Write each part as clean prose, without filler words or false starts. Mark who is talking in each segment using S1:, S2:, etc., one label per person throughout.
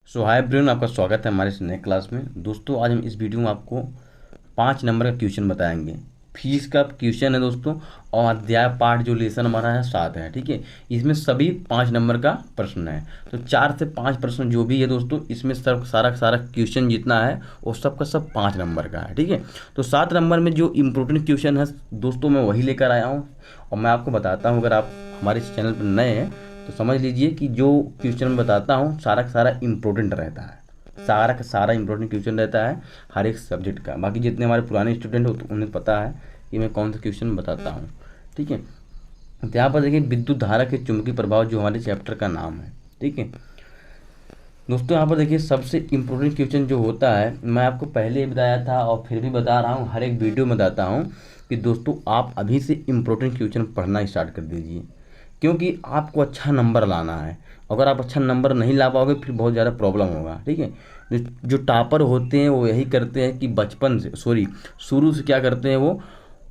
S1: सो hi everyone, आपका स्वागत है हमारे इस नए क्लास में। दोस्तों आज हम इस वीडियो में आपको 5 नंबर का क्वेश्चन बताएंगे। फिजिक्स का क्वेश्चन है दोस्तों, और अध्याय पाठ जो लेसन हमारा है 7 है। ठीक है, इसमें सभी 5 नंबर का प्रश्न है। तो 4 से 5 प्रश्न जो भी है दोस्तों, इसमें सब सारा सारा क्वेश्चन जितना है वो सब का सब 5 नंबर का है। ठीक है, तो 7 नंबर में जो इम्पोर्टेंट क्वेश्चन है दोस्तों, मैं वही लेकर आया हूँ और मैं आपको बताता हूँ। अगर आप हमारे इस चैनल पर नए हैं तो समझ लीजिए कि जो क्वेश्चन मैं बताता हूँ सारा का सारा इम्पोर्टेंट रहता है। सारा का सारा इम्पोर्टेंट क्वेश्चन रहता है हर एक सब्जेक्ट का। बाकी जितने हमारे पुराने स्टूडेंट हो तो उन्हें पता है कि मैं कौन सा क्वेश्चन बताता हूँ। ठीक है, तो यहाँ पर देखिए विद्युत धारा के चुंबकीय प्रभाव जो हमारे चैप्टर का नाम है। ठीक है दोस्तों, यहाँ पर देखिए सबसे इम्पोर्टेंट क्वेश्चन जो होता है, मैं आपको पहले ही बताया था और फिर भी बता रहा हूँ, हर एक वीडियो में बताता हूँ कि दोस्तों आप अभी से इम्पोर्टेंट क्वेश्चन पढ़ना स्टार्ट कर दीजिए, क्योंकि आपको अच्छा नंबर लाना है। अगर आप अच्छा नंबर नहीं ला पाओगे फिर बहुत ज़्यादा प्रॉब्लम होगा। ठीक है, जो टॉपर होते हैं वो यही करते हैं कि बचपन से शुरू से क्या करते हैं, वो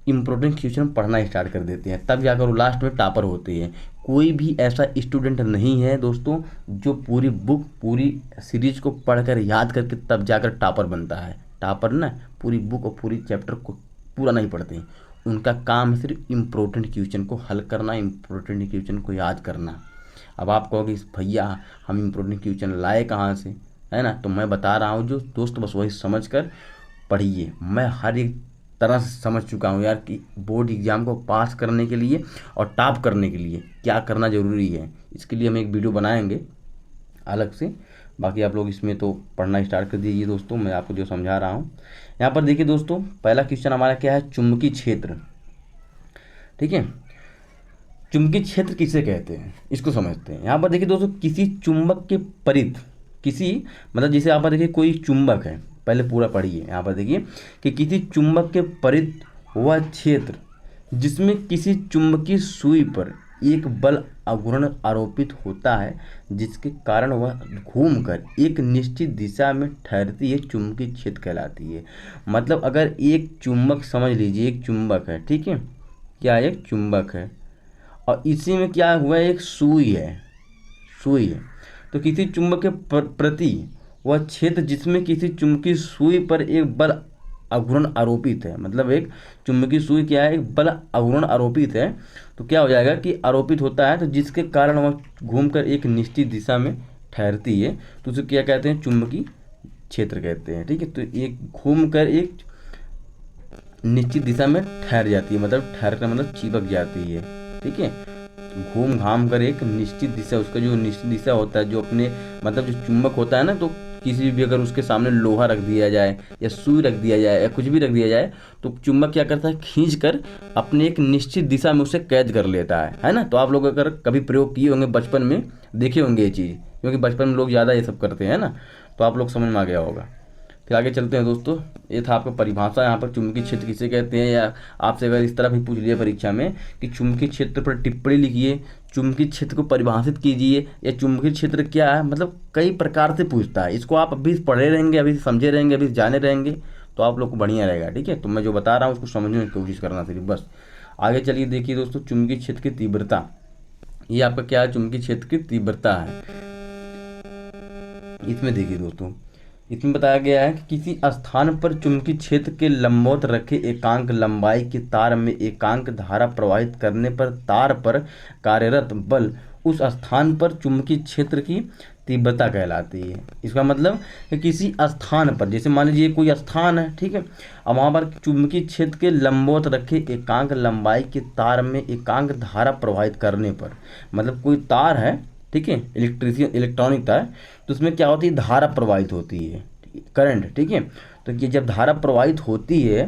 S1: इम्पोर्टेंट क्वेश्चन पढ़ना स्टार्ट कर देते हैं, तब जाकर वो लास्ट में टॉपर होते हैं। कोई भी ऐसा स्टूडेंट नहीं है दोस्तों जो पूरी बुक पूरी सीरीज को पढ़कर याद करके तब जाकर टॉपर बनता है। टॉपर ना पूरी बुक और पूरी चैप्टर को पूरा नहीं पढ़ते हैं, उनका काम है सिर्फ इम्पोर्टेंट क्वेश्चन को हल करना, इम्पोर्टेंट क्वेश्चन को याद करना। अब आप कहोगे भैया हम इम्पोर्टेंट क्वेश्चन लाए कहाँ से, है ना? तो मैं बता रहा हूँ जो दोस्त, बस वही समझ कर पढ़िए। मैं हर एक तरह से समझ चुका हूँ यार कि बोर्ड एग्जाम को पास करने के लिए और टॉप करने के लिए क्या करना ज़रूरी है। इसके लिए हम एक वीडियो बनाएंगे अलग से। बाकी आप लोग इसमें तो पढ़ना स्टार्ट कर दीजिए दोस्तों, मैं आपको जो समझा रहा हूँ। यहाँ पर देखिए दोस्तों, पहला क्वेश्चन हमारा क्या है, चुंबकीय क्षेत्र। ठीक है, चुंबकीय क्षेत्र किसे कहते हैं इसको समझते हैं। यहाँ पर देखिए दोस्तों, किसी चुंबक के परिध, किसी मतलब जैसे यहाँ पर देखिए कोई चुंबक है, पहले पूरा पढ़िए। यहाँ पर देखिए कि किसी चुंबक के परिध वह क्षेत्र जिसमें किसी चुंबकीय सुई पर एक बल आघूर्ण आरोपित होता है, जिसके कारण वह घूमकर एक निश्चित दिशा में ठहरती है, चुंबकीय क्षेत्र कहलाती है। मतलब अगर एक चुंबक, समझ लीजिए एक चुंबक है, ठीक है, क्या एक चुंबक है और इसी में क्या हुआ है, एक सुई है, सुई है। तो किसी चुंबक के प्रति वह क्षेत्र जिसमें किसी चुंबकीय सुई पर एक बल आघूर्ण आरोपित है, मतलब एक चुंबकीय सुई क्या है, एक बल आघूर्ण आरोपित है। तो क्या हो जाएगा कि आरोपित होता है, तो जिसके कारण वह घूमकर एक निश्चित दिशा में ठहरती है, तो उसे क्या कहते हैं, चुंबकीय क्षेत्र कहते हैं। ठीक है, तो एक घूमकर एक निश्चित दिशा में ठहर जाती है, मतलब ठहर कर मतलब चिपक जाती है। ठीक है, घूम घाम कर एक निश्चित दिशा, उसका जो निश्चित दिशा होता है, जो अपने मतलब जो चुंबक होता है ना, तो किसी भी अगर उसके सामने लोहा रख दिया जाए या सुई रख दिया जाए या कुछ भी रख दिया जाए, तो चुंबक क्या करता है, खींच कर अपने एक निश्चित दिशा में उसे कैद कर लेता है ना। तो आप लोग अगर कभी प्रयोग किए होंगे बचपन में, देखे होंगे ये चीज़, क्योंकि बचपन में लोग ज़्यादा ये सब करते हैं ना, तो आप लोग समझ में आ गया होगा। फिर आगे चलते हैं दोस्तों। ये था आपका परिभाषा, यहाँ पर चुंबकीय क्षेत्र किसे कहते हैं, या आपसे अगर इस तरह भी पूछ लिया परीक्षा में कि चुंबकीय क्षेत्र पर टिप्पणी लिखिए, चुंबकीय क्षेत्र को परिभाषित कीजिए, या चुंबकीय क्षेत्र क्या है, मतलब कई प्रकार से पूछता है। इसको आप अभी पढ़े रहेंगे, अभी समझे रहेंगे, अभी जाने रहेंगे, तो आप लोग को बढ़िया रहेगा। ठीक है, तो मैं जो बता रहा हूँ उसको समझने की कोशिश करना सिर्फ बस। आगे चलिए देखिए दोस्तों, चुंबकीय क्षेत्र की तीव्रता, ये आपका क्या है, चुंबकीय क्षेत्र की तीव्रता है। इसमें देखिए दोस्तों, इसमें बताया गया है कि किसी स्थान पर चुंबकीय क्षेत्र के लंबवत रखे एकांक लंबाई के तार में एकांक धारा प्रवाहित करने पर तार पर कार्यरत बल उस स्थान पर चुंबकीय क्षेत्र की तीव्रता कहलाती है। इसका मतलब कि किसी स्थान पर, जैसे मान लीजिए कोई स्थान है, ठीक है, अब वहाँ पर चुंबकीय क्षेत्र के लंबवत रखे एकांक लंबाई के तार में एकांक धारा प्रवाहित करने पर, मतलब कोई तार है, ठीक है, इलेक्ट्रॉनिक तार, तो उसमें क्या होती है, धारा प्रवाहित होती है, करंट। ठीक है, तो ये जब धारा प्रवाहित होती है,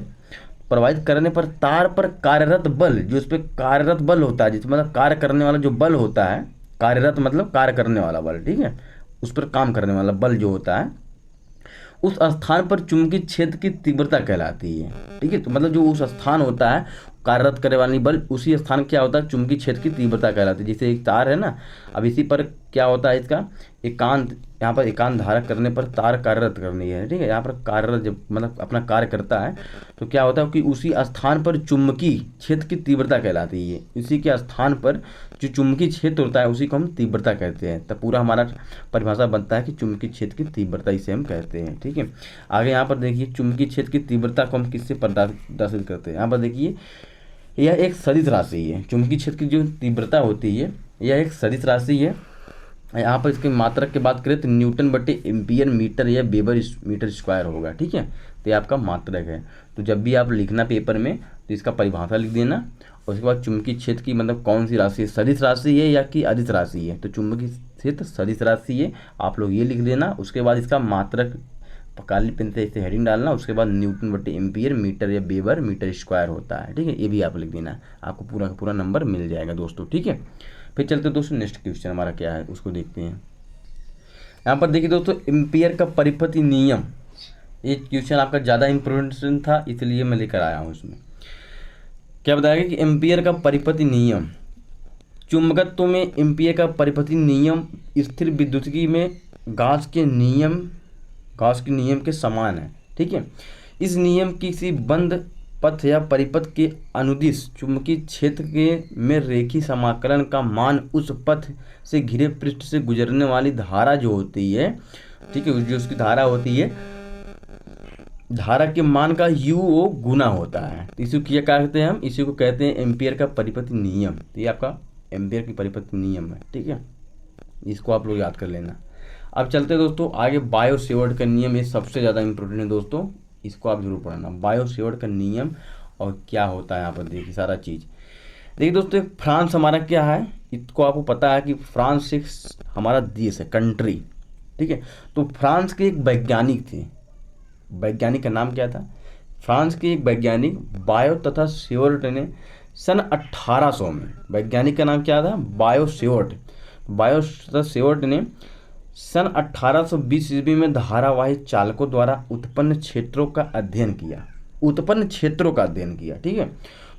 S1: प्रवाहित करने पर तार पर कार्यरत बल, जो इस पर कार्यरत बल होता है, जिसमें मतलब कार्य करने वाला जो बल होता है, कार्यरत मतलब कार्य करने वाला बल, ठीक है, उस पर काम करने वाला बल जो होता है, उस स्थान पर चुंबकीय क्षेत्र की तीव्रता कहलाती है। ठीक है, तो मतलब जो उस स्थान होता है कार्यरत करने वाली बल उसी स्थान क्या होता है, चुंबकीय क्षेत्र की तीव्रता कहलाती है। जैसे एक तार है ना, अब इसी पर क्या होता है, इसका एकांत, यहाँ पर एकांत धारा करने पर तार कार्यरत करनी है, ठीक है। यहाँ पर कार्यरत जब मतलब अपना कार्य करता है तो क्या होता है कि उसी स्थान पर चुंबकीय क्षेत्र की तीव्रता कहलाती है। इसी के स्थान पर जो चुंबकीय क्षेत्र होता है उसी को हम तीव्रता कहते हैं। तब पूरा हमारा परिभाषा बनता है कि चुंबकीय क्षेत्र की तीव्रता इसे हम कहते हैं, ठीक है। आगे यहाँ पर देखिए चुंबकीय क्षेत्र की तीव्रता को हम किससे प्रदर्शित करते हैं। यहाँ पर देखिए यह एक सदिश राशि है। चुंबकीय क्षेत्र की जो तीव्रता होती है यह एक सदिश राशि है। यहाँ पर इसके मात्रक की बात करें तो न्यूटन बटे एम्पियर मीटर या वेबर मीटर स्क्वायर होगा, ठीक है। तो ये आपका मात्रक है। तो जब भी आप लिखना पेपर में तो इसका परिभाषा लिख देना, और उसके बाद चुंबकीय क्षेत्र की मतलब कौन सी राशि है, सदिश राशि है या कि अदिश राशि है। तो चुंबकीय क्षेत्र सदिश राशि है, आप लोग ये लिख देना। उसके बाद इसका मात्रक काली पेन से इसे हेडिंग डालना, उसके बाद न्यूटन बटे एम्पियर मीटर या वेबर मीटर स्क्वायर होता है, ठीक है। ये भी आप लिख देना, आपको पूरा का पूरा नंबर मिल जाएगा दोस्तों, ठीक है। फिर चलते दोस्तों नेक्स्ट क्वेश्चन हमारा क्या है उसको देखते हैं। यहाँ पर देखिए दोस्तों एम्पियर का परिपति नियम, ये क्वेश्चन आपका ज़्यादा इंपॉर्टेंट था इसलिए मैं लेकर आया हूँ। इसमें क्या बताया कि एम्पियर का परिपति नियम, चुंबकत्व में एम्पियर का परिपति नियम स्थिर विद्युतिकी में गॉस के नियम के समान है, ठीक है। इस नियम किसी बंद पथ या परिपथ के अनुदिश चुंबकीय क्षेत्र के में रेखीय समाकलन का मान उस पथ से घिरे पृष्ठ से गुजरने वाली धारा जो होती है, ठीक है, जो उसकी धारा होती है, धारा के मान का UO गुना होता है। तो इसी को क्या कहते हैं हम, इसी को कहते हैं एम्पियर का परिपति नियम। तो ये आपका एम्पियर की परिपति नियम है, ठीक है। इसको आप लोग याद कर लेना। अब चलते हैं दोस्तों आगे, बायो सेवर्ट का नियम, ये सबसे ज़्यादा इंपॉर्टेंट है दोस्तों, इसको आप जरूर पढ़ना। बायो सेवर्ट का नियम और क्या होता है यहाँ पर देखिए सारा चीज़। देखिए दोस्तों फ्रांस हमारा क्या है, इसको आपको पता है कि फ्रांस एक हमारा देश है, कंट्री, ठीक है। तो फ्रांस के एक वैज्ञानिक थे, वैज्ञानिक का नाम क्या था, फ्रांस के एक वैज्ञानिक बायो तथा सेवर्ट ने सन 1800 में, वैज्ञानिक का नाम क्या था, बायो सेवर्ट तथा सेवर्ट ने सन 1820 ईस्वी में धारावाही चालकों द्वारा उत्पन्न क्षेत्रों का अध्ययन किया, ठीक है।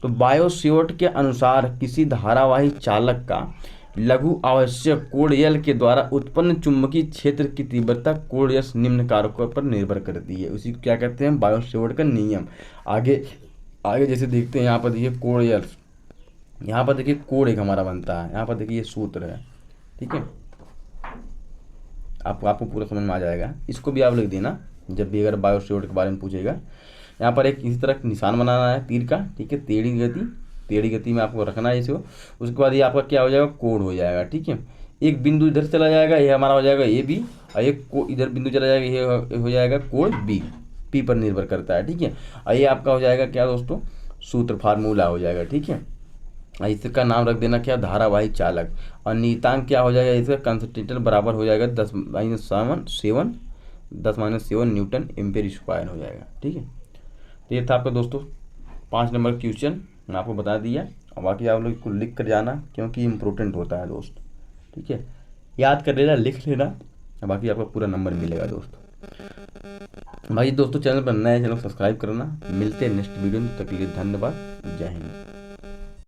S1: तो बायो सेवर्ट के अनुसार किसी धारावाही चालक का लघु आवश्यक कोण L के द्वारा उत्पन्न चुंबकीय क्षेत्र की तीव्रता कोण S निम्न कारकों पर निर्भर करती है। उसी को क्या कहते हैं, बायो सेवर्ट का नियम। आगे जैसे देखते हैं, यहाँ पर देखिए कोण L, यहाँ पर देखिए कोण एक हमारा बनता है, यहाँ पर देखिए ये सूत्र है, ठीक है। आपको पूरा समझ में आ जाएगा। इसको भी आप लिख देना जब भी अगर बायो सेवर्ट के बारे में पूछेगा। यहाँ पर एक इसी तरह निशान बनाना है तीर का, ठीक है, टेढ़ी गति में आपको रखना है इसको। उसके बाद ये आपका क्या हो जाएगा, कोण हो जाएगा, ठीक है। एक बिंदु इधर चला जाएगा, ये हमारा हो जाएगा AB, और एक इधर बिंदु चला जाएगा, ये हो जाएगा कोण B, P पर निर्भर करता है, ठीक है। और ये आपका हो जाएगा क्या दोस्तों, सूत्र फार्मूला हो जाएगा, ठीक है। इसका नाम रख देना क्या, धारावाही चालक। और नियतांक क्या हो जाएगा इसका, कंसंट्रेटर बराबर हो जाएगा 10-7 न्यूटन एम्पियर स्क्वायर हो जाएगा, ठीक है। तो ये था आपका दोस्तों 5 नंबर क्वेश्चन, मैं आपको बता दिया। और बाकी आप लोग इसको लिख कर जाना क्योंकि इम्पोर्टेंट होता है दोस्त, ठीक है। याद कर लेना, लिख लेना, बाकी आपका पूरा नंबर मिलेगा दोस्तों। भाई दोस्तों चैनल पर नए, चैनल सब्सक्राइब करना। मिलते हैं नेक्स्ट वीडियो में, तक के लिए धन्यवाद, जय हिंद।